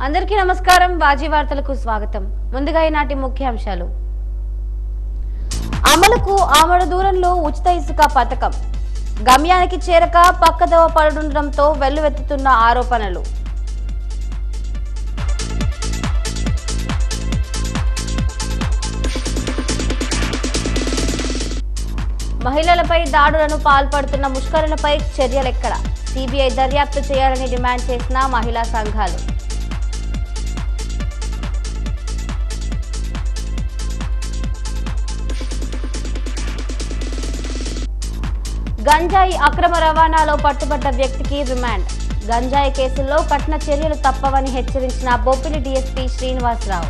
అందరికీ నమస్కారం. వాజీ వార్తలకు స్వాగతం. ముందుగా ఈనాటి ముఖ్యాంశాలు. అమలుకు ఆమడ దూరంలో ఉచిత ఇసుక పథకం. గమ్యానికి చేరక పక్కదోవ పడుతుండటంతో వెల్లువెత్తుతున్న ఆరోపణలు. మహిళలపై దాడులను పాల్పడుతున్న ముష్కరులపై చర్యలెక్కడ? సిబిఐ దర్యాప్తు చేయాలని డిమాండ్ చేసిన మహిళా సంఘాలు. గంజాయి అక్రమ రవాణాలో పట్టుబడ్డ వ్యక్తికి రిమాండ్. గంజాయి కేసుల్లో కఠిన చర్యలు తప్పవని హెచ్చరించిన బొబ్బిలి డీఎస్పీ శ్రీనివాసరావు.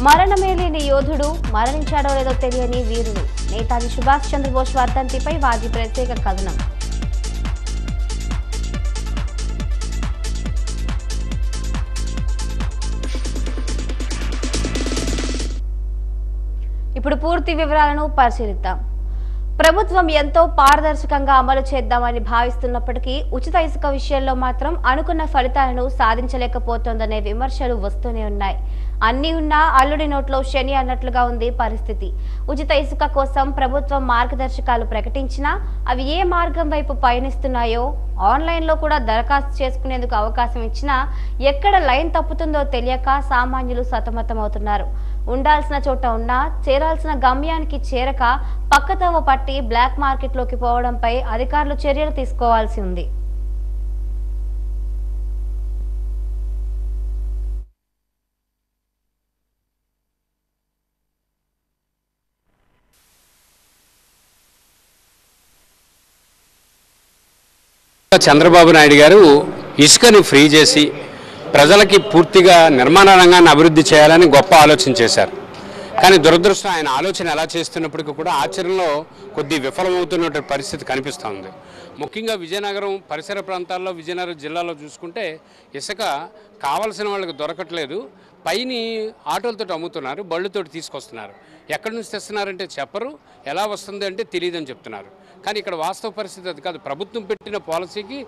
మరణమే లేని యోధుడు, మరణించాడో లేదో తెలియని వీరుడు. నేతాజీ సుభాష్ చంద్రబోస్ వర్ధంతిపై వాజీ ప్రత్యేక కథనం. ఇప్పుడు పూర్తి వివరాలను పరిశీలిద్దాం. ప్రభుత్వం ఎంతో పారదర్శకంగా అమలు చేద్దామని భావిస్తున్నప్పటికీ ఉచిత ఇసుక విషయంలో మాత్రం అనుకున్న ఫలితాలను సాధించలేకపోతోందనే విమర్శలు వస్తూనే ఉన్నాయి. అన్నీ ఉన్నా అల్లుడి నోట్లో శని అన్నట్లుగా ఉంది పరిస్థితి. ఉచిత ఇసుక కోసం ప్రభుత్వం మార్గదర్శకాలు ప్రకటించినా అవి ఏ మార్గం వైపు పయనిస్తున్నాయో, ఆన్లైన్లో కూడా దరఖాస్తు చేసుకునేందుకు అవకాశం ఇచ్చినా ఎక్కడ లైన్ తప్పుతుందో తెలియక సామాన్యులు సతమతమవుతున్నారు. ఉండాల్సిన చోట ఉన్నా చేరాల్సిన గమ్యానికి చేరక పక్కతోవ పట్టి బ్లాక్ మార్కెట్లోకి పోవడంపై అధికారులు చర్యలు తీసుకోవాల్సి ఉంది. చంద్రబాబు నాయుడు గారు ఇసుకని ఫ్రీ చేసి ప్రజలకి పూర్తిగా నిర్మాణ రంగాన్ని అభివృద్ధి చేయాలని గొప్ప ఆలోచన చేశారు. కానీ దురదృష్టం ఆయన ఆలోచన ఎలా చేస్తున్నప్పటికీ కూడా ఆచరణలో కొద్ది విఫలమవుతున్న పరిస్థితి కనిపిస్తూ ఉంది. ముఖ్యంగా విజయనగరం పరిసర ప్రాంతాల్లో, విజయనగరం జిల్లాలో చూసుకుంటే ఇసుక కావలసిన వాళ్ళకి దొరకట్లేదు. పైని ఆటోలతో అమ్ముతున్నారు, బళ్ళుతోటి తీసుకొస్తున్నారు. ఎక్కడి నుంచి తెస్తున్నారంటే చెప్పరు, ఎలా వస్తుంది అంటే తెలియదని చెప్తున్నారు. కానీ ఇక్కడ వాస్తవ పరిస్థితి అది కాదు. ప్రభుత్వం పెట్టిన పాలసీకి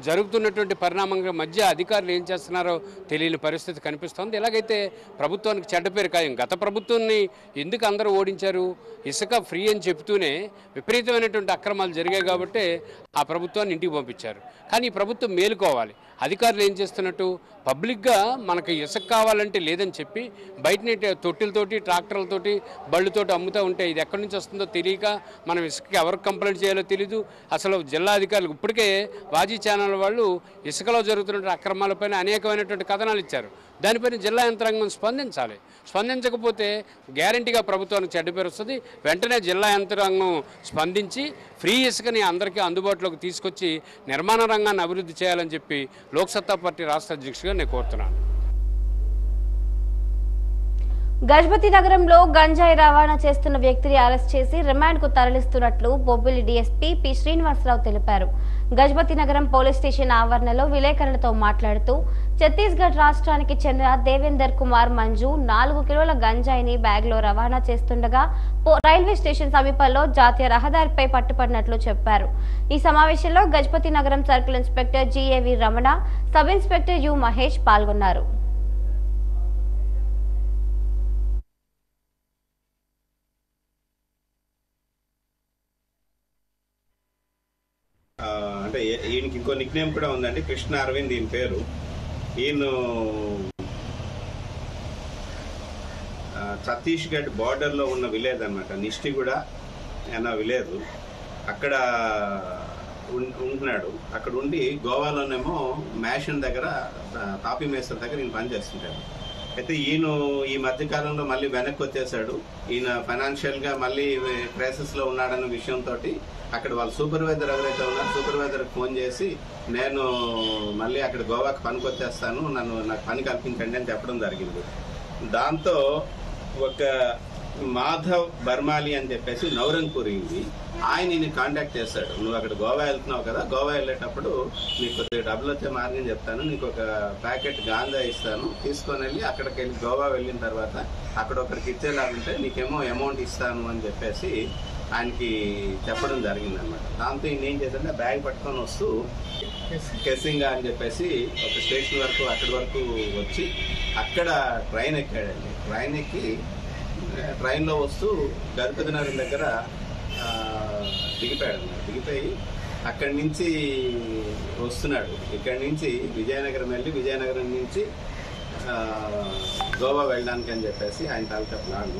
జరుగుతున్నటువంటి పరిణామంగా మధ్య అధికారులు ఏం చేస్తున్నారో తెలియని పరిస్థితి కనిపిస్తోంది. ఎలాగైతే ప్రభుత్వానికి చెడ్డ పేరు ఖాయం. గత ప్రభుత్వాన్ని ఎందుకు అందరూ ఓడించారు? ఇసుక ఫ్రీ అని చెప్తూనే విపరీతమైనటువంటి అక్రమాలు జరిగాయి కాబట్టి ఆ ప్రభుత్వాన్ని ఇంటికి పంపించారు. కానీ ఈ ప్రభుత్వం మేలుకోవాలి. అధికారులు ఏం చేస్తున్నట్టు పబ్లిక్గా మనకు ఇసుక కావాలంటే లేదని చెప్పి బయటనే తొట్టిలతోటి, ట్రాక్టర్లతోటి, బళ్ళుతోటి అమ్ముతూ ఉంటే ఇది ఎక్కడి నుంచి వస్తుందో తెలియక మనం ఇసుకకి ఎవరికి కంప్లైంట్ చేయాలో తెలీదు. అసలు జిల్లా అధికారులకు ఇప్పటికే వాజీ ఛానల్ వాళ్ళు ఇసుకలో జరుగుతున్న అక్రమాలపైన అనేకమైనటువంటి కథనాలు ఇచ్చారు. దానిపైన జిల్లా యంత్రాంగం స్పందించాలి. స్పందించకపోతే గ్యారంటీగా ప్రభుత్వానికి చెడ్డ పేరు వస్తుంది. వెంటనే జిల్లా యంత్రాంగం స్పందించి ఫ్రీ ఇసుకని అందరికీ అందుబాటులోకి తీసుకొచ్చి నిర్మాణ రంగాన్ని అభివృద్ధి చేయాలని చెప్పి లోక్సత్తా పార్టీ రాష్ట్ర అధ్యక్షుడిగా నేను కోరుతున్నాను. గజపతి నగరంలో గంజాయి రవాణా చేస్తున్న వ్యక్తిని అరెస్ట్ చేసి రిమాండ్ కు తరలిస్తున్నట్లు బొబ్బిలి డీఎస్పీ పి శ్రీనివాసరావు తెలిపారు. గజపతి నగరం పోలీస్ స్టేషన్ ఆవరణలో విలేకరులతో మాట్లాడుతూ ఛత్తీస్గఢ్ రాష్ట్రానికి చెందిన దేవేందర్ కుమార్ మంజు 4 కిలోల గంజాయిని బ్యాగ్ లో రవాణా చేస్తుండగా రైల్వే స్టేషన్ సమీపంలో జాతీయ రహదారిపై పట్టుపడినట్లు చెప్పారు. ఈ సమావేశంలో Gajapati Nagaram circle inspector GAV Ramana, sub inspector U Mahesh పాల్గొన్నారు. అంటే ఈయనకి ఇంకో నిక్ నేమ్ కూడా ఉందండి, కృష్ణ అరవింద్ ఈయన పేరు. ఈయన ఛత్తీస్గఢ్ బార్డర్లో ఉన్న విలేజ్ అనమాట, నిష్టిగూడ అన్న విలేజ్. అక్కడ ఉంటున్నాడు. అక్కడ ఉండి గోవాలోనేమో మ్యాషన్ దగ్గర, తాపీ మేస్టర్ దగ్గర ఈయన పనిచేస్తుంటాడు. అయితే ఈయన ఈ మధ్యకాలంలో మళ్ళీ వెనక్కి వచ్చేసాడు. ఈయన ఫైనాన్షియల్గా మళ్ళీ క్రైసిస్లో ఉన్నాడన్న విషయంతో అక్కడ వాళ్ళ సూపర్వైజర్ ఎవరైతే ఉన్నారో సూపర్వైజర్కి ఫోన్ చేసి నేను మళ్ళీ అక్కడ గోవాకి పనికి వచ్చేస్తాను, నాకు పని కల్పించండి అని చెప్పడం జరిగింది. దాంతో ఒక మాధవ్ బర్మాలి అని చెప్పేసి నవరంగ్పూర్ ఇది, ఆయన ఈయన కాంటాక్ట్ చేస్తాడు. నువ్వు అక్కడ గోవా వెళ్తున్నావు కదా, గోవా వెళ్ళేటప్పుడు నీకు కొద్దిగా డబ్బులు వచ్చే మార్గం చెప్తాను, నీకు ఒక ప్యాకెట్ గాంజా ఇస్తాను, తీసుకొని వెళ్ళి అక్కడికి వెళ్ళి గోవా వెళ్ళిన తర్వాత అక్కడ ఒకరికి ఇచ్చేలాగుంటే నీకేమో అమౌంట్ ఇస్తాను అని చెప్పేసి ఆయనకి చెప్పడం జరిగిందనమాట. దాంతో ఈయన ఏం చేశాడంటే బ్యాగ్ పట్టుకొని వస్తూ కెసింగా అని చెప్పేసి ఒక స్టేషన్ వరకు అక్కడి వరకు వచ్చి అక్కడ ట్రైన్ ఎక్కాడండి. ట్రైన్ ఎక్కి ట్రైన్లో వస్తూ గజపతినగరం దగ్గర దిగిపోయాడు. దిగిపోయి అక్కడి నుంచి వస్తున్నాడు. ఇక్కడి నుంచి విజయనగరం వెళ్ళి విజయనగరం నుంచి గోవా వెళ్ళడానికి అని చెప్పేసి ఆయన తాలూకా ప్లాన్.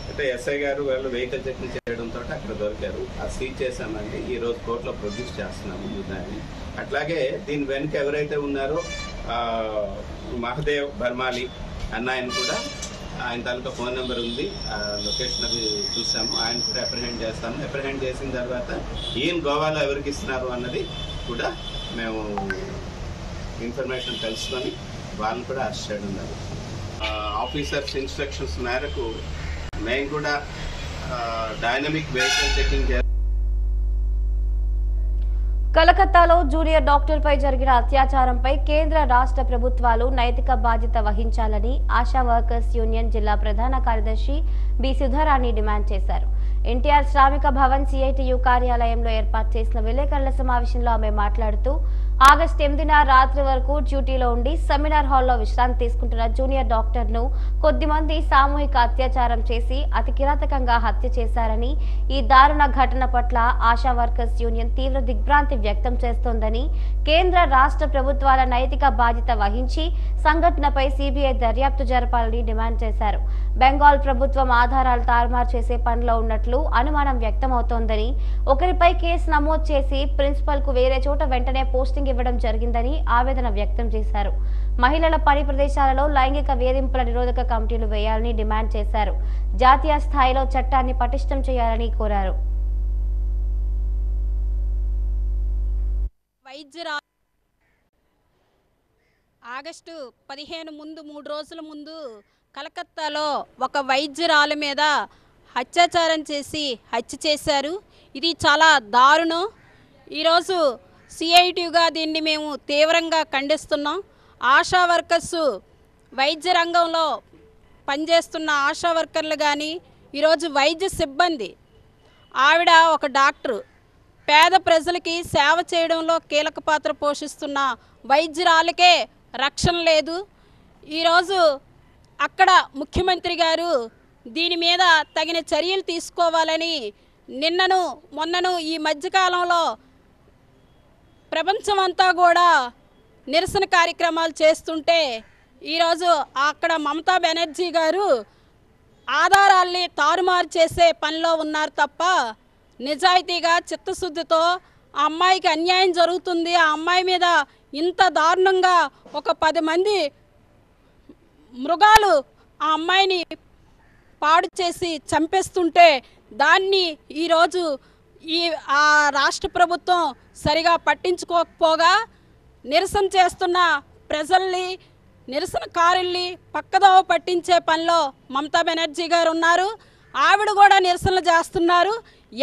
అయితే ఎస్ఐ గారు వాళ్ళు వెహికల్ చెకింగ్ చేయడంతో అక్కడ దొరికారు. అది సీజ్ చేశామండి. ఈరోజు కోర్టులో ప్రొడ్యూస్ చేస్తున్నాము దాన్ని. అట్లాగే దీని వెనుక ఎవరైతే ఉన్నారో మహదేవ్ బర్మాలి అన్న ఆయన కూడా, ఆయన తాలూకా ఫోన్ నెంబర్ ఉంది, లొకేషన్ అవి చూసాము. ఆయన కూడా అప్రిహెండ్ చేస్తాము. అప్రిహెండ్ చేసిన తర్వాత ఈయన గోవాలో ఎవరికి ఇస్తున్నారు అన్నది కూడా మేము ఇన్ఫర్మేషన్ తెలుసుకొని వాళ్ళని కూడా అరెస్ట్ చేయడం జరిగింది. ఆఫీసర్స్ ఇన్స్ట్రక్షన్స్ మేరకు మేము కూడా డైనమిక్ వెహికల్ చెకింగ్. కలకత్తాలో జూనియర్ డాక్టర్పై జరిగిన అత్యాచారంపై కేంద్ర రాష్ట్ర ప్రభుత్వాలు నైతిక బాధ్యత వహించాలని ఆశా వర్కర్స్ యూనియన్ జిల్లా ప్రధాన కార్యదర్శి బి సుధారాణి డిమాండ్ చేశారు. ఎన్టీఆర్ శ్రామిక భవన్ సిఐటియు కార్యాలయంలో ఏర్పాటు చేసిన విలేకరుల సమావేశంలో ఆమె మాట్లాడుతూ ఆగస్టు 8న రాత్రి వరకు డ్యూటీలో ఉండి సెమినార్ హాల్లో విశ్రాంతి తీసుకుంటున్న జూనియర్ డాక్టర్ను కొద్దిమంది సామూహిక అత్యాచారం చేసి అతి కిరాతకంగా హత్య చేశారని, ఈ దారుణ ఘటన పట్ల ఆశా వర్కర్స్ యూనియన్ తీవ్ర దిగ్భ్రాంతి వ్యక్తం చేస్తోందని, కేంద్ర రాష్ట్ర ప్రభుత్వాల నైతిక బాధ్యత వహించి సంఘటనపై సిబిఐ దర్యాప్తు జరపాలని డిమాండ్ చేశారు. బెంగాల్ ప్రభుత్వం ఆధారాలు తారుమారు చేసే పనిలో ఉన్నట్లు అనుమానం వ్యక్తమవుతోందని, ఒకరిపై కేసు నమోదు చేసి ప్రిన్సిపల్ కు వేరే చోట వెంటనే పోస్టింగ్ ఇవ్వడం జరిగిందని ఆవేదన వ్యక్తం చేశారు. మహిళల పని ప్రదేశాలలో లైంగిక వేధింపుల నిరోధక కమిటీలు వేయాలని డిమాండ్ చేశారు. జాతీయ స్థాయిలో చట్టాన్ని పటిష్టం చేయాలని కోరారు. ఆగస్టు 15 ముందు 3 రోజుల ముందు కలకత్తాలో ఒక వైద్యురాలు మీద అత్యాచారం చేసి హత్య చేశారు. ఇది చాలా దారుణం. ఈరోజు సిఐటియుగా దీన్ని మేము తీవ్రంగా ఖండిస్తున్నాం. ఆశా వర్కర్సు వైద్య రంగంలో పనిచేస్తున్న ఆశా వర్కర్లు కానీ, ఈరోజు వైద్య సిబ్బంది, ఆవిడ ఒక డాక్టరు, పేద ప్రజలకి సేవ చేయడంలో కీలక పాత్ర పోషిస్తున్న వైద్యురాలకే రక్షణ లేదు. ఈరోజు అక్కడ ముఖ్యమంత్రి గారు దీని మీద తగిన చర్యలు తీసుకోవాలని నిన్నను మొన్నను ఈ మధ్యకాలంలో ప్రపంచమంతా కూడా నిరసన కార్యక్రమాలు చేస్తుంటే ఈరోజు అక్కడ మమతా బెనర్జీ గారు ఆధారాల్ని తారుమారు చేసే పనిలో ఉన్నారు తప్ప నిజాయితీగా చిత్తశుద్ధితో ఆ అమ్మాయికి అన్యాయం జరుగుతుంది, ఆ అమ్మాయి మీద ఇంత దారుణంగా ఒక 10 మంది మృగాలు ఆ అమ్మాయిని పాడు చేసి చంపేస్తుంటే దాన్ని ఈరోజు ఆ రాష్ట్ర ప్రభుత్వం సరిగా పట్టించుకోకపోగా నిరసన చేస్తున్న ప్రజల్ని, నిరసనకారుల్ని పక్కదోవ పట్టించే పనిలో మమతా బెనర్జీ గారు ఉన్నారు. ఆవిడ కూడా నిరసనలు చేస్తున్నారు.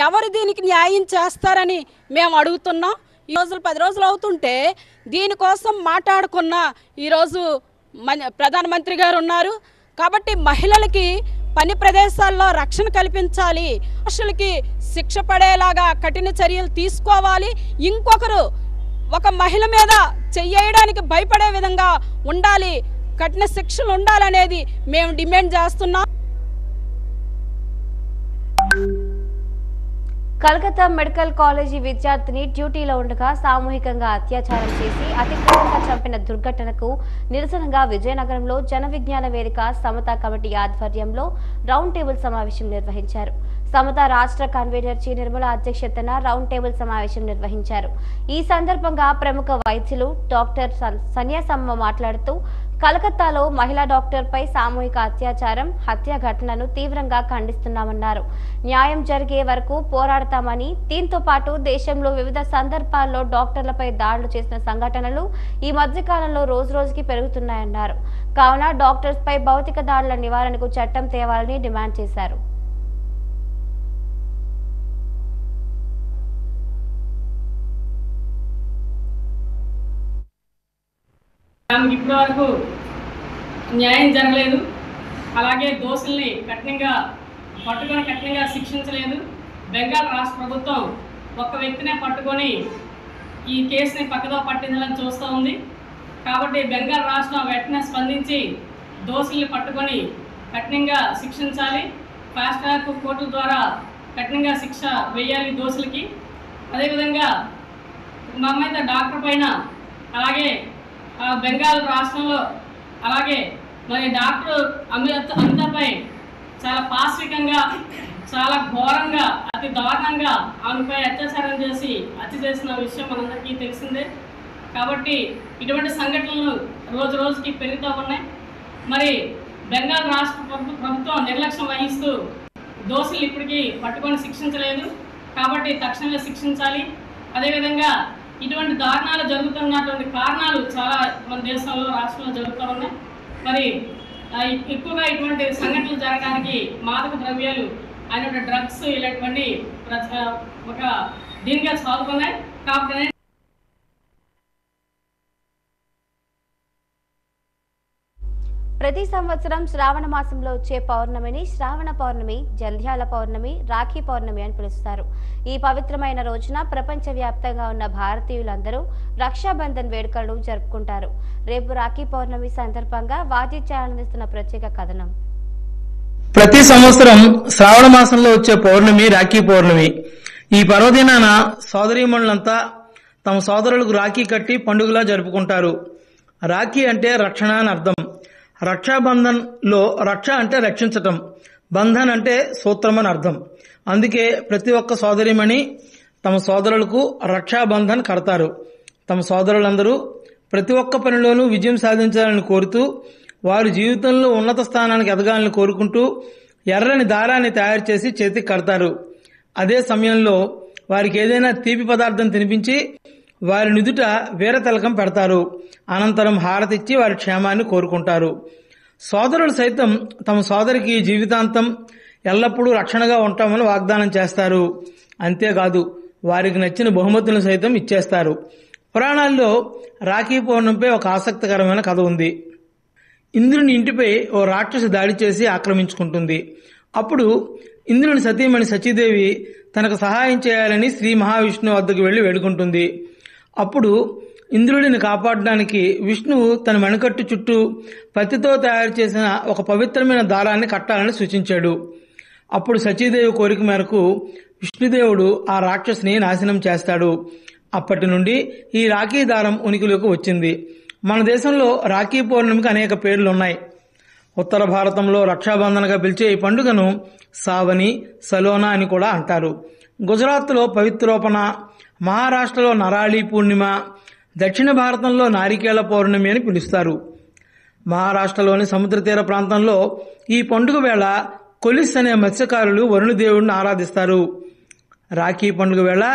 ఎవరు దీనికి న్యాయం చేస్తారని మేము అడుగుతున్నాం. ఈ రోజులు 10 రోజులు అవుతుంటే దీనికోసం మాట్లాడుకున్న ఈరోజు ప్రధానమంత్రి గారు ఉన్నారు. కాబట్టి మహిళలకి పని ప్రదేశాల్లో రక్షణ కల్పించాలి, మనుషులకి శిక్ష పడేలాగా కఠిన చర్యలు తీసుకోవాలి. ఇంకొకరు ఒక మహిళ మీద చెయ్యడానికి భయపడే విధంగా ఉండాలి, కఠిన శిక్షలు ఉండాలనేది మేము డిమాండ్ చేస్తున్నాం. కలకత్తా మెడికల్ కాలేజీ విద్యార్థిని డ్యూటీలో ఉండగా సామూహికంగా అత్యాచారం చేసి అతి క్రూరంగా చంపిన దుర్ఘటనకు నిరసనగా విజయనగరంలో జన విజ్ఞాన వేదిక సమతా కమిటీ ఆధ్వర్యంలో రౌండ్ టేబుల్ సమావేశం నిర్వహించారు. సమతా రాష్ట్ర కన్వీనర్ చి నిర్మల అధ్యక్షతన రౌండ్ టేబుల్ సమావేశం నిర్వహించారు. ఈ సందర్భంగా ప్రముఖ వైద్యులు డాక్టర్ సన్యాసమ్మ మాట్లాడుతూ కలకత్తాలో మహిళా డాక్టర్పై సామూహిక అత్యాచారం, హత్య ఘటనను తీవ్రంగా ఖండిస్తున్నామన్నారు. న్యాయం జరిగే వరకు పోరాడతామని, దీంతో పాటు దేశంలో వివిధ సందర్భాల్లో డాక్టర్లపై దాడులు చేసిన సంఘటనలు ఈ మధ్యకాలంలో రోజురోజుకి పెరుగుతున్నాయన్నారు. కావున డాక్టర్స్ పై భౌతిక దాడుల నివారణకు చట్టం తేవాలని డిమాండ్ చేశారు. ఇప్పటి వరకు న్యాయం జరగలేదు. అలాగే దోషుల్ని కఠినంగా పట్టుకొని కఠినంగా శిక్షించలేదు. బెంగాల్ రాష్ట్ర ప్రభుత్వం ఒక్క వ్యక్తినే పట్టుకొని ఈ కేసుని పక్కదో పట్టించాలని చూస్తూ ఉంది. కాబట్టి బెంగాల్ రాష్ట్రం వెంటనే స్పందించి దోషుల్ని పట్టుకొని కఠినంగా శిక్షించాలి. ఫాస్ట్ ట్రాక్ కోర్టుల ద్వారా కఠినంగా శిక్ష వేయాలి దోషులకి. అదేవిధంగా మా అమ్మాయి డాక్టర్ పైన అలాగే బెంగాల్ రాష్ట్రంలో అలాగే మరి డాక్టర్ అమితపై చాలా పాశవికంగా చాలా ఘోరంగా అతి దారుణంగా ఆమెపై అత్యాచారం చేసి హత్య చేసిన విషయం మనందరికీ తెలిసిందే. కాబట్టి ఇటువంటి సంఘటనలు రోజు రోజుకి పెరుగుతూ ఉన్నాయి. మరి బెంగాల్ రాష్ట్ర ప్రభుత్వం నిర్లక్ష్యం వహిస్తూ దోషులు ఇప్పటికీ పట్టుకొని శిక్షించలేదు. కాబట్టి తక్షణమే శిక్షించాలి. అదేవిధంగా ఇటువంటి దారుణాలు జరుగుతున్నటువంటి కారణాలు చాలా మన దేశంలో రాష్ట్రంలో జరుగుతూ ఉన్నాయి. మరి ఎక్కువగా ఇటువంటి సంఘటనలు జరగడానికి మాదక ద్రవ్యాలు అయిన డ్రగ్స్ ఇలాంటివన్నీ ఒక దీనిగా సాగుతున్నాయి. కాబట్టి ప్రతి సంవత్సరం శ్రావణ మాసంలో వచ్చే పౌర్ణమిని శ్రావణ పౌర్ణమి, జంధ్యాల పౌర్ణమి, రాఖీ పౌర్ణమి అని పిలుస్తారు. ఈ పవిత్రమైన రోజున ప్రపంచవ్యాప్తంగా ఉన్న భారతీయులందరూ రక్షాబంధన్ వేడుకలను జరుపుకుంటారు. రేపు రాఖీ పౌర్ణమి సందర్భంగా వాజీ ఛానల్ అందిస్తున్న ప్రత్యేక కథనం. ప్రతి సంవత్సరం శ్రావణ మాసంలో వచ్చే పౌర్ణమి రాఖీ పౌర్ణమి. ఈ పర్వదినాన సోదరీమణులంతా తమ సోదరులకు రాఖీ కట్టి పండుగలా జరుపుకుంటారు. రాఖీ అంటే రక్షణ అని అర్థం. రక్షాబంధన్ లో రక్ష అంటే రక్షించటం, బంధన్ అంటే సూత్రం అని అర్థం. అందుకే ప్రతి ఒక్క సోదరిమణి తమ సోదరులకు రక్షాబంధన్ కడతారు. తమ సోదరులందరూ ప్రతి ఒక్క పనిలోనూ విజయం సాధించాలని కోరుతూ, వారి జీవితంలో ఉన్నత స్థానానికి ఎదగాలని కోరుకుంటూ ఎర్రని దారాన్ని తయారు చేసి చేతికి కడతారు. అదే సమయంలో వారికి ఏదైనా తీపి పదార్థం తినిపించి వారి నుదుట వీరతిలకం పెడతారు. అనంతరం హారతిచ్చి వారి క్షేమాన్ని కోరుకుంటారు. సోదరులు సైతం తమ సోదరికి జీవితాంతం ఎల్లప్పుడూ రక్షణగా ఉంటామని వాగ్దానం చేస్తారు. అంతేకాదు వారికి నచ్చిన బహుమతులను సైతం ఇచ్చేస్తారు. పురాణాల్లో రాఖీ పౌర్ణమిపై ఒక ఆసక్తికరమైన కథ ఉంది. ఇంద్రుని ఇంటిపై ఓ రాక్షసి దాడి చేసి ఆక్రమించుకుంటుంది. అప్పుడు ఇంద్రుని సతీమణి సచీదేవి తనకు సహాయం చేయాలని శ్రీ మహావిష్ణువు వద్దకు వెళ్లి వేడుకుంటుంది. అప్పుడు ఇంద్రుడిని కాపాడడానికి విష్ణువు తన మణికట్టు చుట్టూ పత్తితో తయారు చేసిన ఒక పవిత్రమైన దారాన్ని కట్టాలని సూచించాడు. అప్పుడు సచీదేవి కోరిక మేరకు విష్ణుదేవుడు ఆ రాక్షసిని నాశనం చేస్తాడు. అప్పటి నుండి ఈ రాఖీ దారం ఉనికిలోకి వచ్చింది. మన దేశంలో రాఖీ పౌర్ణమికి అనేక పేర్లున్నాయి. ఉత్తర భారతంలో రక్షాబంధనగా పిలిచే ఈ పండుగను సావని, సలోనా అని కూడా అంటారు. గుజరాత్లో పవిత్రోపణ, మహారాష్ట్రలో నరాళి పూర్ణిమ, దక్షిణ భారతంలో నారికేళ పౌర్ణమి అని పిలుస్తారు. మహారాష్ట్రలోని సముద్ర తీర ప్రాంతంలో ఈ పండుగ వేళ కొలిస్ అనే మత్స్యకారులు వరుణదేవుడిని ఆరాధిస్తారు. రాఖీ పండుగ వేళ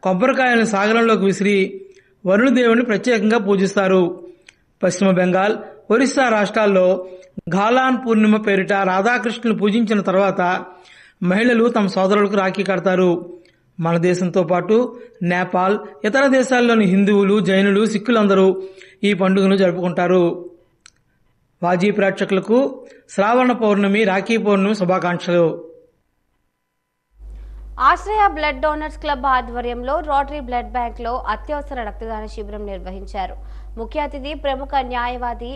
కొబ్బరికాయలను సాగరంలోకి విసిరి వరుణదేవుడిని ప్రత్యేకంగా పూజిస్తారు. పశ్చిమ బెంగాల్, ఒరిస్సా రాష్ట్రాల్లో ఘాలాన్ పూర్ణిమ పేరిట రాధాకృష్ణులు పూజించిన తర్వాత మహిళలు తమ సోదరులకు రాఖీ కడతారు. మన దేశంతో పాటు నేపాల్, ఇతర దేశాల్లోని హిందువులు, జైనులు, సిక్కులందరూ ఈ పండుగను జరుపుకుంటారు. వాజీ ప్రేక్షకులకు శ్రావణ పౌర్ణమి, రాఖీ పౌర్ణమి శుభాకాంక్షలు. ఆశ్రయ బ్లడ్ డోనర్స్ క్లబ్ ఆధ్వర్యంలో రోటరీ బ్లడ్ బ్యాంక్ లో అత్యవసర రక్తదాన శిబిరం నిర్వహించారు. ముఖ్య అతిథి ప్రముఖ న్యాయవాది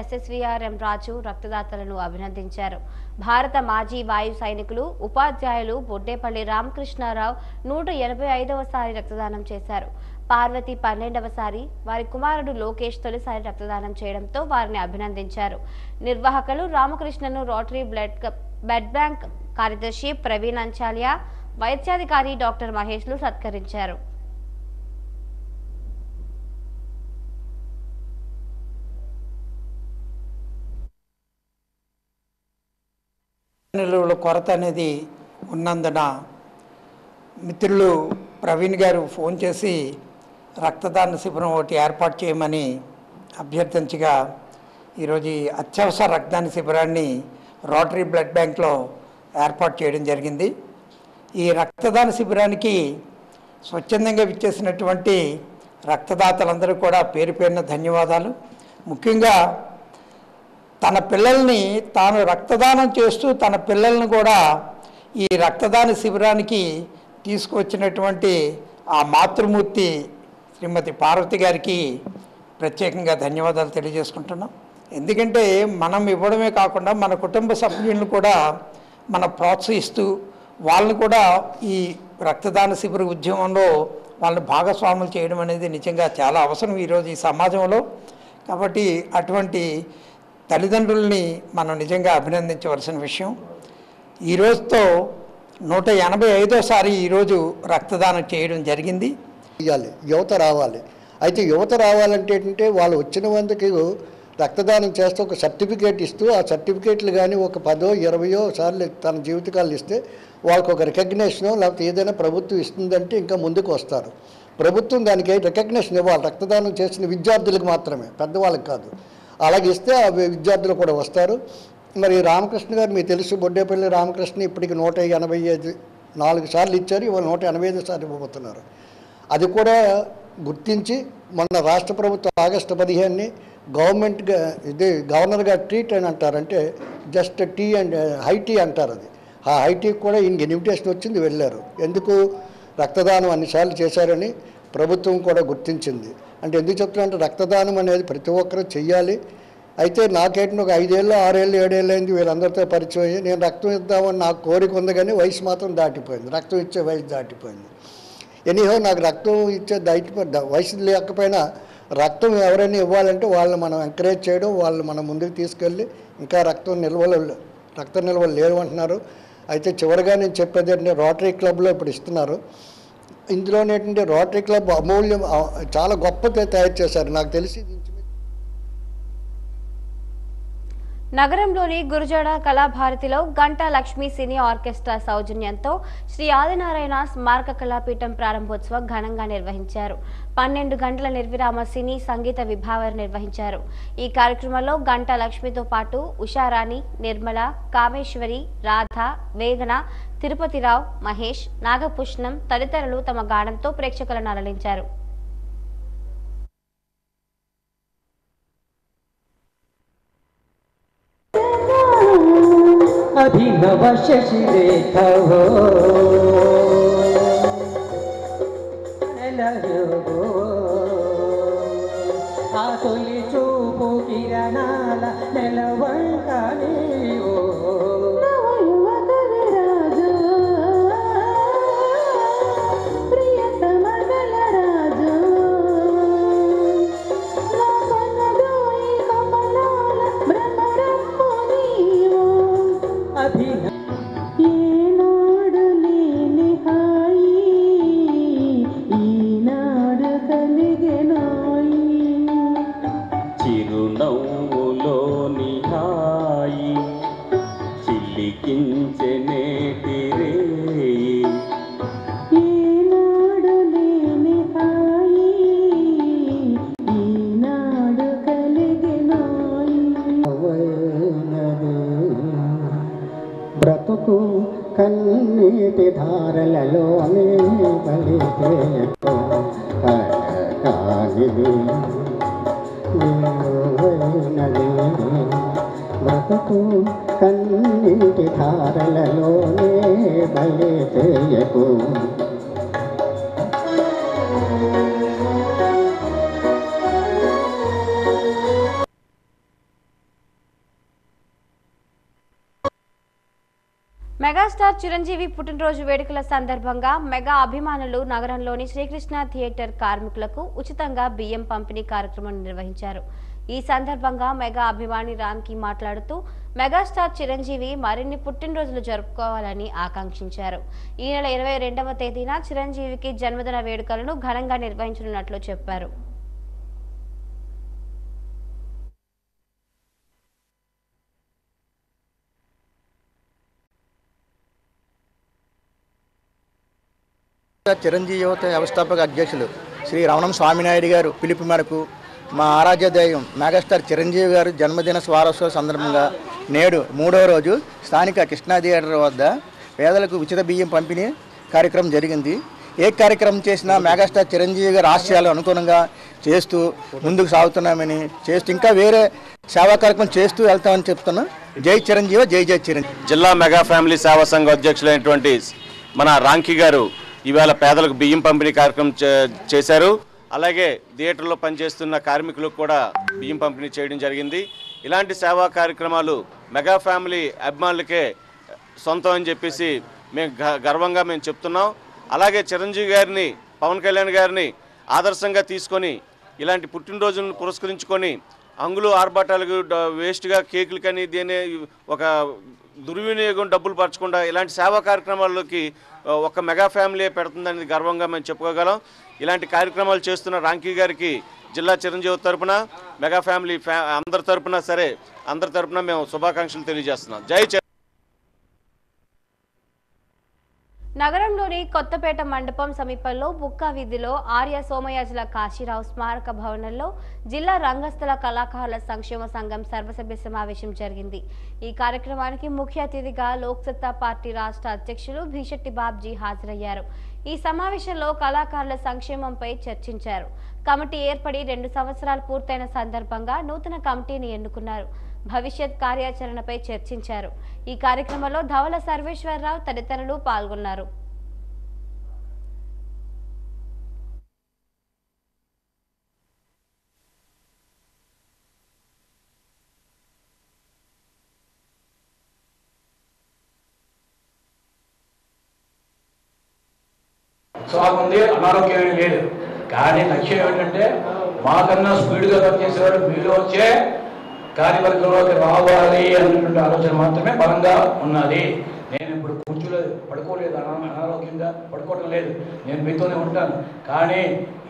ఎస్ఎస్విఆర్ఎం రాజు రక్తదాతలను అభినందించారు. భారత మాజీ వాయు సైనికులు, ఉపాధ్యాయులు బొడ్డేపల్లి రామకృష్ణారావు 185వసారి రక్తదానం చేశారు. పార్వతి 12వసారి, వారి కుమారుడు లోకేష్ తొలిసారి రక్తదానం చేయడంతో వారిని అభినందించారు. నిర్వాహకులు రామకృష్ణను రోటరీ బ్లడ్ బ్యాంక్ కార్యదర్శి ప్రవీణ్ అంచాలియా, వైద్యాధికారి డాక్టర్ మహేష్లు సత్కరించారు. నిల్వల కొరత అనేది ఉన్నందున మిత్రులు ప్రవీణ్ గారు ఫోన్ చేసి రక్తదాన శిబిరం ఒకటి ఏర్పాటు చేయమని అభ్యర్థించగా ఈరోజు ఈ అత్యవసర రక్తదాన శిబిరాన్ని రోటరీ బ్లడ్ బ్యాంక్లో ఏర్పాటు చేయడం జరిగింది. ఈ రక్తదాన శిబిరానికి స్వచ్ఛందంగా విచ్చేసినటువంటి రక్తదాతలందరూ కూడా పేరు పేరున ధన్యవాదాలు. ముఖ్యంగా తన పిల్లల్ని తాను రక్తదానం చేస్తూ తన పిల్లల్ని కూడా ఈ రక్తదాన శిబిరానికి తీసుకువచ్చినటువంటి ఆ మాతృమూర్తి శ్రీమతి పార్వతి గారికి ప్రత్యేకంగా ధన్యవాదాలు తెలియజేసుకుంటున్నాం. ఎందుకంటే మనం ఇవ్వడమే కాకుండా మన కుటుంబ సభ్యులను కూడా మనం ప్రోత్సహిస్తూ వాళ్ళని కూడా ఈ రక్తదాన శిబిర ఉద్యమంలో వాళ్ళని భాగస్వాములు చేయడం అనేది నిజంగా చాలా అవసరం ఈరోజు ఈ సమాజంలో. కాబట్టి అటువంటి తల్లిదండ్రుల్ని మనం నిజంగా అభినందించవలసిన విషయం. ఈరోజుతో 185వ ఈరోజు రక్తదానం చేయడం జరిగింది. యువత రావాలి. అయితే యువత రావాలంటే ఏంటంటే వాళ్ళు వచ్చిన వందకి రక్తదానం చేస్తే ఒక సర్టిఫికేట్ ఇస్తూ ఆ సర్టిఫికేట్లు కానీ ఒక 10, 20 సార్లు తన జీవితకాలు ఇస్తే వాళ్ళకు ఒక రికగ్నేషను లేకపోతే ఏదైనా ప్రభుత్వం ఇస్తుందంటే ఇంకా ముందుకు వస్తారు. ప్రభుత్వం దానికి రికగ్నేషన్ ఇవ్వాలి. రక్తదానం చేసిన విద్యార్థులకు మాత్రమే, పెద్దవాళ్ళకి కాదు. అలాగే ఇస్తే ఆ విద్యార్థులు కూడా వస్తారు. మరి రామకృష్ణ గారు మీకు తెలుసు, బొడ్డేపల్లి రామకృష్ణ ఇప్పటికి 184 సార్లు ఇచ్చారు. ఇవాళ 185 సార్లు ఇవ్వబోతున్నారు. అది కూడా గుర్తించి మొన్న రాష్ట్ర ప్రభుత్వం ఆగస్టు 15ని గవర్నమెంట్గా ఇది గవర్నర్గా ట్రీట్ అని అంటారు. అంటే జస్ట్ టీ అండ్ హైటీ అంటారు. అది ఆ హైటీకి కూడా ఈయనకి ఇన్విటేషన్ వచ్చింది, వెళ్ళారు. ఎందుకు రక్తదానం అన్నిసార్లు చేశారని ప్రభుత్వం కూడా గుర్తించింది. అంటే ఎందుకు చెప్తున్నా, రక్తదానం అనేది ప్రతి ఒక్కరూ చెయ్యాలి. అయితే నాకేంటి ఒక 5 ఏళ్ళు 6 ఏళ్ళు 7 ఏళ్ళు అయింది వీళ్ళందరితో పరిచయం అయ్యి నేను రక్తం ఇద్దామని నాకు కోరిక ఉంది, కానీ వయసు మాత్రం దాటిపోయింది. రక్తం ఇచ్చే వయసు దాటిపోయింది. ఎనీహో నాకు రక్తం ఇచ్చే వయసు లేకపోయినా రక్తం ఎవరైనా ఇవ్వాలంటే వాళ్ళని మనం ఎంకరేజ్ చేయడం, వాళ్ళు మనం ముందుకు తీసుకెళ్ళి ఇంకా రక్త నిల్వలు లేవు అంటున్నారు. అయితే చివరిగా నేను చెప్పేది ఏంటంటే రోటరీ క్లబ్లో ఇప్పుడు ఇస్తున్నారు. ఇందులోనేంటంటే రోటరీ క్లబ్ అమూల్యం చాలా గొప్పగా తయారు చేశారు. నాకు తెలిసి నగరంలోని గురుజాడ కళాభారతిలో గంటా లక్ష్మీ సినీ ఆర్కెస్ట్రా సౌజన్యంతో శ్రీ ఆదినారాయణ స్మారక కళాపీఠం ప్రారంభోత్సవం ఘనంగా నిర్వహించారు. 12 గంటల నిర్విరామ సినీ సంగీత విభావరి నిర్వహించారు. ఈ కార్యక్రమంలో గంటా లక్ష్మితో పాటు ఉషారాణి, నిర్మల, కామేశ్వరి, రాధ, వేగన, తిరుపతిరావు, మహేష్, నాగపుష్ణం తదితరులు తమ గానంతో ప్రేక్షకులను అలరించారు. అభినవ శశిరేఖవో ఆ తొలి చూపు కిరణాల నెలవంక నీవో చిరునవ్వులోని హాయి చిల్లికించెనే బ్రతుకు కన్నీటి ధారలలోనే కలిగే కానిది బ్రతుకు కన్నీటి ధారలలోనే బలి చేయకు మెగాస్టార్ చిరంజీవి పుట్టినరోజు వేడుకల సందర్భంగా మెగా అభిమానులు నగరంలోని శ్రీకృష్ణ థియేటర్ కార్మికులకు ఉచితంగా బియ్యం పంపిణీ కార్యక్రమం నిర్వహించారు. ఈ సందర్భంగా మెగా అభిమాని రామ్కి మాట్లాడుతూ మెగాస్టార్ చిరంజీవి మరిన్ని పుట్టినరోజులు జరుపుకోవాలని ఆకాంక్షించారు. ఈ నెల 22వ తేదీన చిరంజీవికి జన్మదిన వేడుకలను ఘనంగా నిర్వహించనున్నట్లు చెప్పారు. చిరంజీవి యువత వ్యవస్థాపక అధ్యక్షులు శ్రీ రమణం స్వామినాయుడు గారు పిలుపు మేరకు మా ఆరాధ్య దైవం మెగాస్టార్ చిరంజీవి గారు జన్మదిన వారోత్సవ సందర్భంగా నేడు 3వ రోజు స్థానిక కృష్ణా థియేటర్ వద్ద పేదలకు ఉచిత బియ్యం పంపిణీ కార్యక్రమం జరిగింది. ఏ కార్యక్రమం చేసినా మెగాస్టార్ చిరంజీవి గారి ఆశయాలు అనుగుణంగా చేస్తూ ముందుకు సాగుతున్నామని చేస్తూ ఇంకా వేరే సేవా కార్యక్రమం చేస్తూ వెళ్తామని చెప్తున్నా. జై చిరంజీవి, జై జై చిరంజీవి. జిల్లా మెగా ఫ్యామిలీ సేవా సంఘ అధ్యక్షులైనటువంటి మన రాంకీ గారు ఈవేళ పేదలకు బియ్యం పంపిణీ కార్యక్రమం చేశారు. అలాగే థియేటర్లో పనిచేస్తున్న కార్మికులకు కూడా బియ్యం పంపిణీ చేయడం జరిగింది. ఇలాంటి సేవా కార్యక్రమాలు మెగా ఫ్యామిలీ అభిమానులకే సొంతం అని చెప్పేసి మేము గర్వంగా చెప్తున్నాం. అలాగే చిరంజీవి గారిని, పవన్ కళ్యాణ్ గారిని ఆదర్శంగా తీసుకొని ఇలాంటి పుట్టినరోజులను పురస్కరించుకొని అంగులు ఆర్భాటాలకు వేస్ట్గా కేకులు కానీ దీని ఒక దుర్వినియోగం డబ్బులు పరచకుండా ఇలాంటి సేవా కార్యక్రమాల్లోకి ఒక మెగా ఫ్యామిలీ పెడుతుందనేది గర్వంగా మేము చెప్పుకోగలం. ఇలాంటి కార్యక్రమాలు చేస్తున్న రాంకీ గారికి జిల్లా చిరంజీవి తరపున, మెగా ఫ్యామిలీ అందరి తరపున మేము శుభాకాంక్షలు తెలియజేస్తున్నాం. జై నగరంలోని కొత్తపేట మండపం సమీపంలో బుక్కా వీధిలో ఆర్య సోమయాజుల కాశీరావు స్మారక భవనంలో జిల్లా రంగస్థల కళాకారుల సంక్షేమ సంఘం సర్వసభ్య సమావేశం జరిగింది. ఈ కార్యక్రమానికి ముఖ్య అతిథిగా లోక్సత్తా పార్టీ రాష్ట్ర అధ్యక్షులు భీశెట్టి బాబ్జీ హాజరయ్యారు. ఈ సమావేశంలో కళాకారుల సంక్షేమంపై చర్చించారు. కమిటీ ఏర్పడి 2 సంవత్సరాలు పూర్తయిన సందర్భంగా నూతన కమిటీని ఎన్నుకున్నారు. భవిష్యత్ కార్యాచరణపై చర్చించారు. ఈ కార్యక్రమంలో ధవల సర్వేశ్వరరావు తదితరులు పాల్గొన్నారు. ఉత్సాహం ఉంది, అనారోగ్యం ఏమీ లేదు. కానీ లక్ష్యం ఏమిటంటే మాకన్నా స్పీడ్గా పనిచేసేవాడు మీలో వచ్చే కార్యవర్గంలోకి రావాలి అన్నటువంటి ఆలోచన మాత్రమే బలంగా ఉన్నది. నేను ఇప్పుడు కూర్చోలే పడుకోలేదు, అనారోగ్యంగా పడుకోవటం లేదు, నేను మీతోనే ఉంటాను. కానీ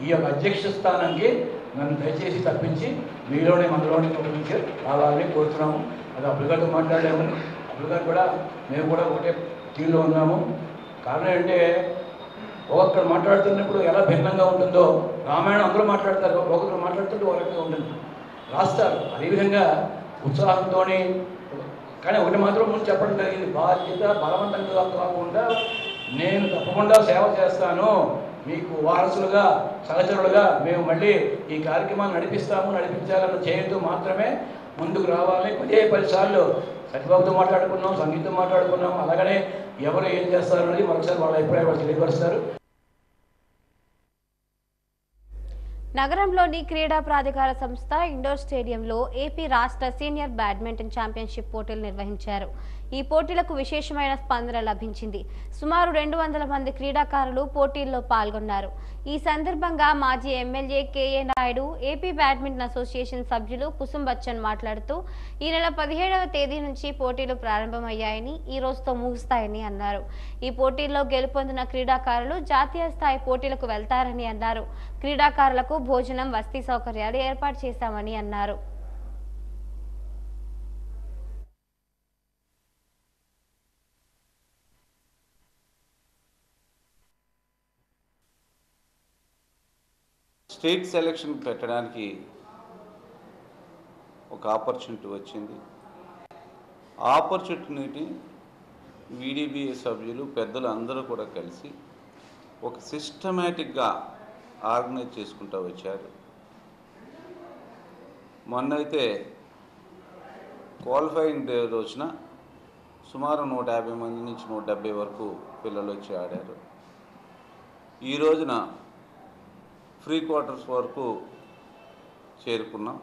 ఈ యొక్క అధ్యక్ష స్థానానికి నన్ను దయచేసి తప్పించి మీలోనే మనలోనే నుంచి రావాలని కోరుతున్నాము. అది అప్పుడు గారితో మాట్లాడామని, అప్పుడు గారు కూడా మేము కూడా ఒకటే తీరులో ఉన్నాము. కారణం ఏంటంటే ఒక్కొక్కరు మాట్లాడుతున్నప్పుడు ఎలా భిన్నంగా ఉంటుందో, రామాయణం అందరూ మాట్లాడతారు, ఒక్కొక్కరు మాట్లాడుతుంటే ఒక రకంగా ఉంటుంది, రాస్తారు. అదేవిధంగా ఉత్సాహంతో. కానీ ఒకటి మాత్రం ముందు చెప్పడం జరిగింది, బాధ్యత బలవంతంగా కాకుండా నేను తప్పకుండా సేవ చేస్తాను, మీకు వారసులుగా సహచరులుగా మేము మళ్ళీ ఈ కార్యక్రమాన్ని నడిపించాలన్న చేయంతో మాత్రమే ముందుకు రావాలి. 10 సార్లు సత్యబాబుతో మాట్లాడుకున్నాం, సంగీతం మాట్లాడుకున్నాం. అలాగనే ఎవరు ఏం చేస్తారన్నది మరొకసారి వాళ్ళ అభిప్రాయం తెలియపరుస్తారు. నగరంలోని క్రీడా ప్రాధికార సంస్థ ఇండోర్ స్టేడియంలో ఏపీ రాష్ట్ర సీనియర్ బ్యాడ్మింటన్ ఛాంపియన్షిప్ పోటీలు నిర్వహించారు. ఈ పోటీలకు విశేషమైన స్పందన లభించింది. సుమారు 200 మంది క్రీడాకారులు పోటీల్లో పాల్గొన్నారు. ఈ సందర్భంగా మాజీ MLA K A Naidu, AP badminton association సభ్యులు కుసుమ్ బచ్చన్ మాట్లాడుతూ ఈ నెల 17వ తేదీ నుంచి పోటీలు ప్రారంభమయ్యాయని, ఈ రోజుతో ముగుస్తాయని అన్నారు. ఈ పోటీల్లో గెలుపొందిన క్రీడాకారులు జాతీయ స్థాయి పోటీలకు వెళ్తారని అన్నారు. క్రీడాకారులకు భోజనం, వసతి సౌకర్యాలు ఏర్పాటు చేశామని అన్నారు. స్టేట్ సెలక్షన్ పెట్టడానికి ఒక ఆపర్చునిటీ వచ్చింది. ఆ ఆపర్చునిటీ వీడీబీఏ సభ్యులు, పెద్దలు అందరూ కూడా కలిసి ఒక సిస్టమేటిక్గా ఆర్గనైజ్ చేసుకుంటూ వచ్చారు. మొన్నైతే క్వాలిఫైయింగ్ డే రోజున సుమారు 150 మంది నుంచి 170 వరకు పిల్లలు వచ్చి ఆడారు. ఈ రోజున ఫ్రీ క్వార్టర్స్ వరకు చేరుకున్నాం.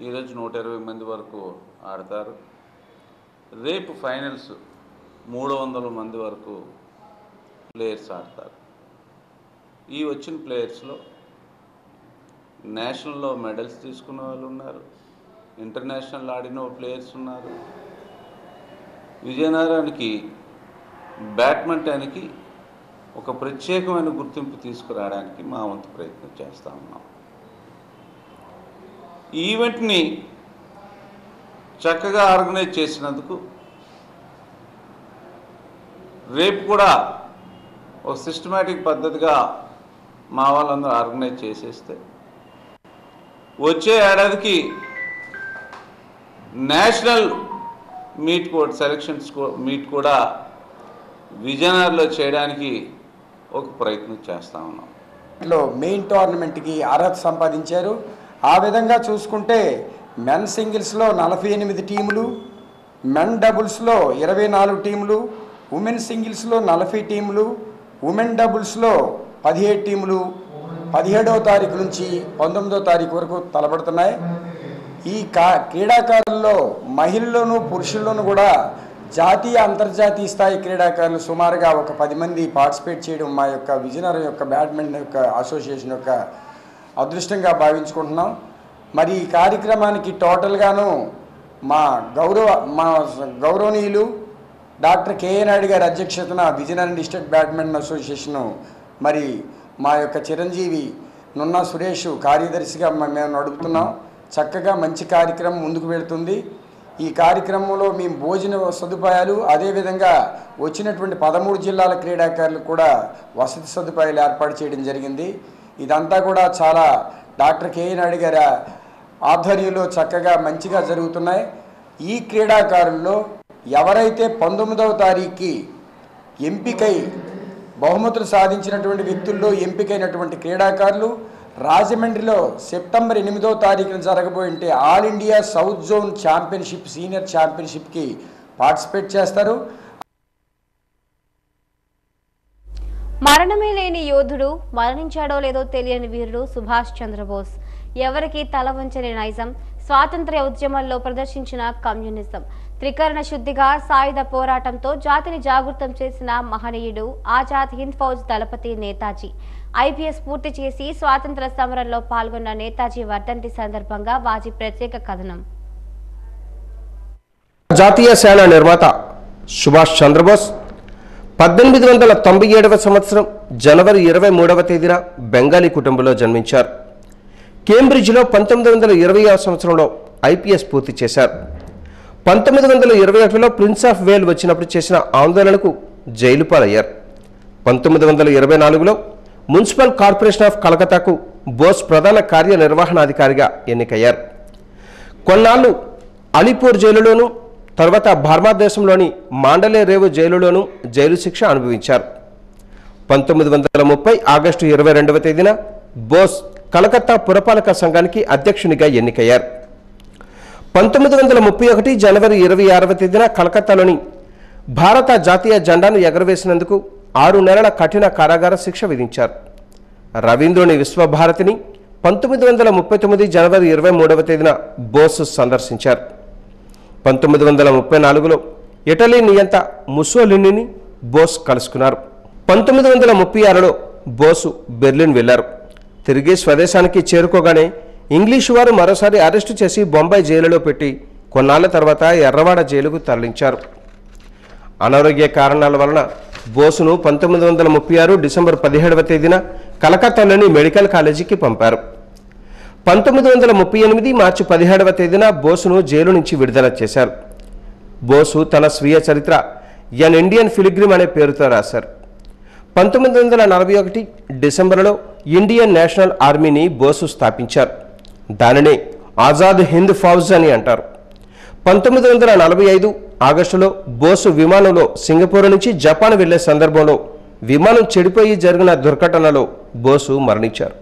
ఈరోజు 120 మంది వరకు ఆడతారు. రేపు ఫైనల్స్ 300 మంది వరకు ప్లేయర్స్ ఆడతారు. ఈ వచ్చిన ప్లేయర్స్లో నేషనల్లో మెడల్స్ తీసుకున్న వాళ్ళు ఉన్నారు, ఇంటర్నేషనల్ ఆడిన ప్లేయర్స్ ఉన్నారు. విజయనగరానికి బ్యాడ్మింటన్కి ఒక ప్రత్యేకమైన గుర్తింపు తీసుకురావడానికి మా వంతు ప్రయత్నం చేస్తూ ఉన్నాం. ఈ ఈవెంట్ని చక్కగా ఆర్గనైజ్ చేసినందుకు రేపు కూడా ఒక సిస్టమేటిక్ పద్ధతిగా మా వాళ్ళందరూ ఆర్గనైజ్ చేసేస్తే వచ్చే ఏడాదికి నేషనల్ మీట్ కూడా సెలక్షన్స్ మీట్ కూడా విజయనగరంలో చేయడానికి ఒక ప్రయత్నం చేస్తూ ఉన్నాం. మెయిన్ టోర్నమెంట్కి అర్హత సంపాదించారు. ఆ విధంగా చూసుకుంటే మెన్ సింగిల్స్లో 48 టీములు, మెన్ డబుల్స్లో 24 టీములు, ఉమెన్ సింగిల్స్లో 40 టీములు, ఉమెన్ డబుల్స్లో 17 టీములు 17వ తారీఖు నుంచి 19వ తారీఖు వరకు తలపడుతున్నాయి. ఈ క్రీడాకారుల్లో మహిళల్లోనూ పురుషుల్లోనూ కూడా జాతీయ అంతర్జాతీయ స్థాయి క్రీడాకారులు సుమారుగా ఒక 10 మంది పార్టిసిపేట్ చేయడం మా యొక్క విజయనగరం యొక్క బ్యాడ్మింటన్ యొక్క అసోసియేషన్ యొక్క అదృష్టంగా భావించుకుంటున్నాం. మరి ఈ కార్యక్రమానికి టోటల్గాను మా గౌరవనీయులు డాక్టర్ కేఏ నాయుడు గారి అధ్యక్షతన విజయనగరం డిస్ట్రిక్ట్ బ్యాడ్మింటన్ అసోసియేషను మరి మా యొక్క చిరంజీవి నున్నా సురేష్ కార్యదర్శిగా మేము నడుపుతున్నాం. చక్కగా మంచి కార్యక్రమం ముందుకు వెళుతుంది. ఈ కార్యక్రమంలో మేము భోజన సదుపాయాలు అదేవిధంగా వచ్చినటువంటి 13 జిల్లాల క్రీడాకారులకు కూడా వసతి సదుపాయాలు ఏర్పాటు చేయడం జరిగింది. ఇదంతా కూడా చాలా డాక్టర్ కేఏ నాయుడు గారి ఆధ్వర్యంలో చక్కగా మంచిగా జరుగుతున్నాయి. ఈ క్రీడాకారుల్లో ఎవరైతే 19వ తారీఖుకి ఎంపికై బహుమతులు సాధించినటువంటి వ్యక్తుల్లో ఎంపికైనటువంటి క్రీడాకారులు రాజమండ్రిలో సెప్టెంబర్ 8వ తారీఖున జరగబోయింటే all India south zone championship senior ఛాంపియన్షిప్కి పార్టిసిపేట్ చేస్తారు. మరణమే లేని యోధుడు, మరణించాడో లేదో తెలియని వీరుడు సుభాష్ చంద్రబోస్. ఎవరికి తల వంచని నైజం, స్వాతంత్ర్య ఉద్యమంలో ప్రదర్శించిన కమ్యూనిజం, త్రికరణ శుద్ధిగా సాయుధ పోరాటంతో జాతిని జాగృతం చేసిన మహనీయుడు ఆజాద్ హింద్ ఫౌజ్ దళపతి నేతాజీ. ఐపీఎస్ పూర్తి చేసి స్వాతంత్ర సమరంలో పాల్గొన్న నేతాజీ వర్ధంతి సందర్భంగా వాజీ ప్రత్యేక కథనం. జాతీయ సేన నిర్మాత సుభాష్ చంద్రబోస్ 1897వ సంవత్సరం జనవరి 23వ తేదీన బెంగాలీ కుటుంబంలో జన్మించారు. కేంబ్రిడ్జ్లో 1920వ సంవత్సరంలో ఐపీఎస్ పూర్తి చేశారు. 1921లో ప్రిన్స్ ఆఫ్ వేల్ వచ్చినప్పుడు చేసిన ఆందోళనకు జైలు పాలయ్యారు. 1924లో మున్సిపల్ కార్పొరేషన్ ఆఫ్ కలకత్తాకు బోస్ ప్రధాన కార్యనిర్వహణాధికారిగా ఎన్నికయ్యారు. కొన్నాళ్ళు అలీపూర్ జైలులోనూ తర్వాత భారతదేశంలోని మాండలే రేవు జైలులోనూ జైలు శిక్ష అనుభవించారు. 1930 ఆగస్టు 22వ తేదీన బోస్ కలకత్తా పురపాలక సంఘానికి అధ్యక్షునిగా ఎన్నికయ్యారు. 1931 జనవరి 26వ తేదీన కలకత్తాలోని భారత జాతీయ జెండాను ఎగరవేసినందుకు 6 నెలల కఠిన కారాగార శిక్ష విధించారు. రవీంద్రుని విశ్వభారతిని 1939 జనవరి 23వ తేదీన బోస్ సందర్శించారు. 1934లో ఇటలీ నియంత ముసోలినీని బోస్ కలుసుకున్నారు. 1936లో బోసు బెర్లిన్ వెళ్లారు. తిరిగి స్వదేశానికి చేరుకోగానే ఇంగ్లీషు వారు మరోసారి అరెస్టు చేసి బొంబాయి జైలులో పెట్టి కొన్నాళ్ల తర్వాత ఎర్రవాడ జైలుకు తరలించారు. అనారోగ్య కారణాల వలన బోసును 1936 డిసెంబర్ 17వ తేదీన కలకత్తాలోని మెడికల్ కాలేజీకి పంపారు. 1938 మార్చి 17వ తేదీన బోసును జైలు నుంచి విడుదల చేశారు. బోసు తన స్వీయ చరిత్ర ఎన్ ఇండియన్ ఫిలిగ్రిమ్ అనే పేరుతో రాశారు. 1941 డిసెంబర్లో ఇండియన్ నేషనల్ ఆర్మీని బోసు స్థాపించారు. దానినే ఆజాద్ హింద్ ఫౌజ్ అని అంటారు. 1945 ఆగస్టులో బోసు విమానంలో సింగపూర్ నుంచి జపాన్ వెళ్లే సందర్భంలో విమానం చెడిపోయి జరిగిన దుర్ఘటనలో బోసు మరణించారు.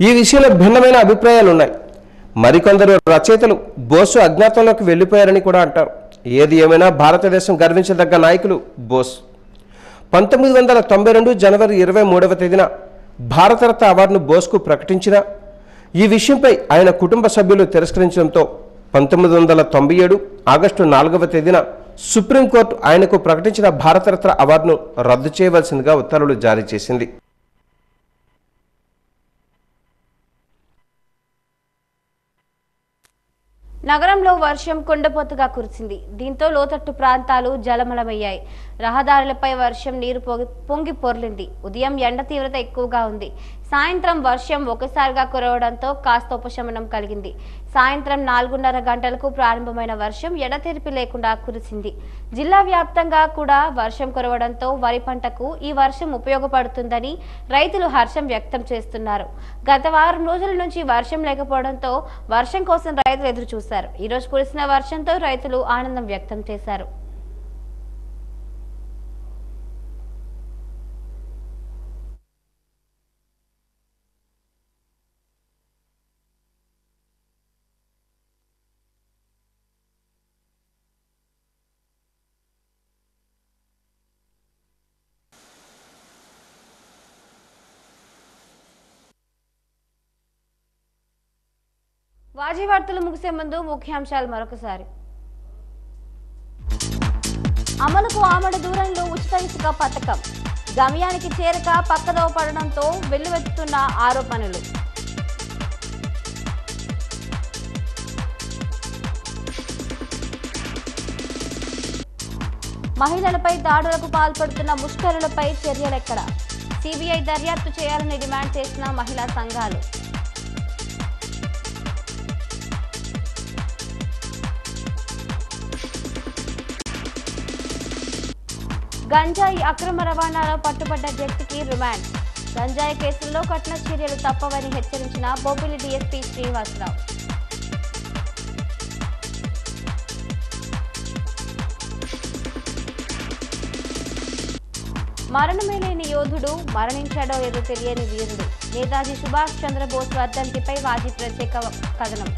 ఈ విషయంలో భిన్నమైన అభిప్రాయాలున్నాయి. మరికొందరు రచయితలు బోసు అజ్ఞాతంలోకి వెళ్లిపోయారని కూడా అంటారు. ఏది ఏమైనా భారతదేశం గర్వించదగ్గ నాయకులు బోస్. 1992 జనవరి 23వ తేదీన భారతరత్న అవార్డును బోస్కు ప్రకటించిన ఈ విషయంపై ఆయన కుటుంబ సభ్యులు తిరస్కరించడంతో 1997 ఆగస్టు 4వ తేదీన సుప్రీంకోర్టు ఆయనకు ప్రకటించిన భారతరత్న అవార్డును రద్దు చేయవలసిందిగా ఉత్తర్వులు జారీ చేసింది. నగరంలో వర్షం కుండపోతగా కురిసింది. దీంతో లోతట్టు ప్రాంతాలు జలమలమయ్యాయి. రహదారులపై వర్షం నీరు పొంగి పొర్లింది. ఉదయం ఎండ తీవ్రత ఎక్కువగా ఉంది. సాయంత్రం వర్షం ఒకసారిగా కురవడంతో కాస్త ఉపశమనం కలిగింది. సాయంత్రం 4:30 గంటలకు ప్రారంభమైన వర్షం ఎడతెరిపి లేకుండా కురిసింది. జిల్లా వ్యాప్తంగా కూడా వర్షం కురవడంతో వరి పంటకు ఈ వర్షం ఉపయోగపడుతుందని రైతులు హర్షం వ్యక్తం చేస్తున్నారు. గత వారం రోజుల నుంచి వర్షం లేకపోవడంతో వర్షం కోసం రైతులు ఎదురు చూశారు. ఈ రోజు కురిసిన వర్షంతో రైతులు ఆనందం వ్యక్తం చేశారు. వాజీ వార్తలు ముగిసే ముందు ముఖ్యాంశాలు మరొకసారి. అమలుకు ఆమడ దూరంలో ఉచిత ఇసుక పథకం. గమ్యానికి చేరక పక్కదోవ పడడంతో వెల్లువెత్తుతున్న ఆరోపణలు. మహిళలపై దాడులకు పాల్పడుతున్న ముష్కరులపై చర్యలెక్కడ? సిబిఐ దర్యాప్తు చేయాలని డిమాండ్ చేసిన మహిళా సంఘాలు. గంజాయి అక్రమ రవాణాలో పట్టుబడ్డ వ్యక్తికి రిమాండ్. గంజాయి కేసుల్లో కఠిన చర్యలు తప్పవని హెచ్చరించిన బొబ్బిలి డీఎస్పీ శ్రీనివాసరావు. మరణమే లేని యోధుడు, మరణించాడో ఏదో తెలియని వీరుడు. నేతాజీ సుభాష్ చంద్రబోస్ వర్ధంతిపై వాజీ ప్రత్యేక కథనం.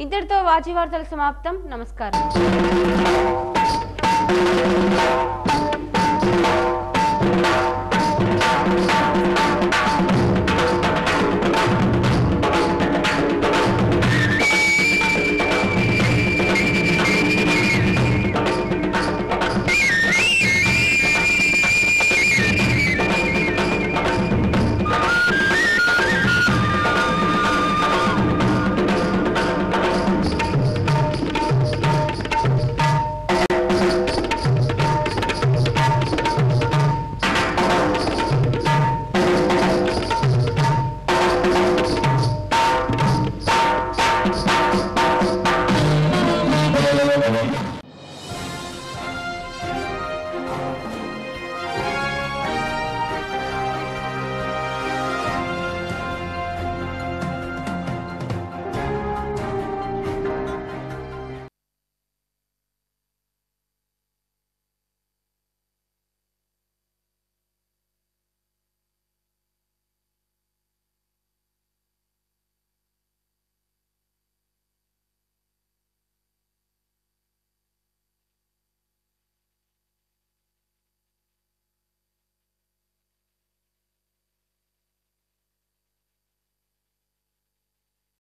ఇంతటితో వాజీ వార్తలు సమాప్తం. నమస్కారం.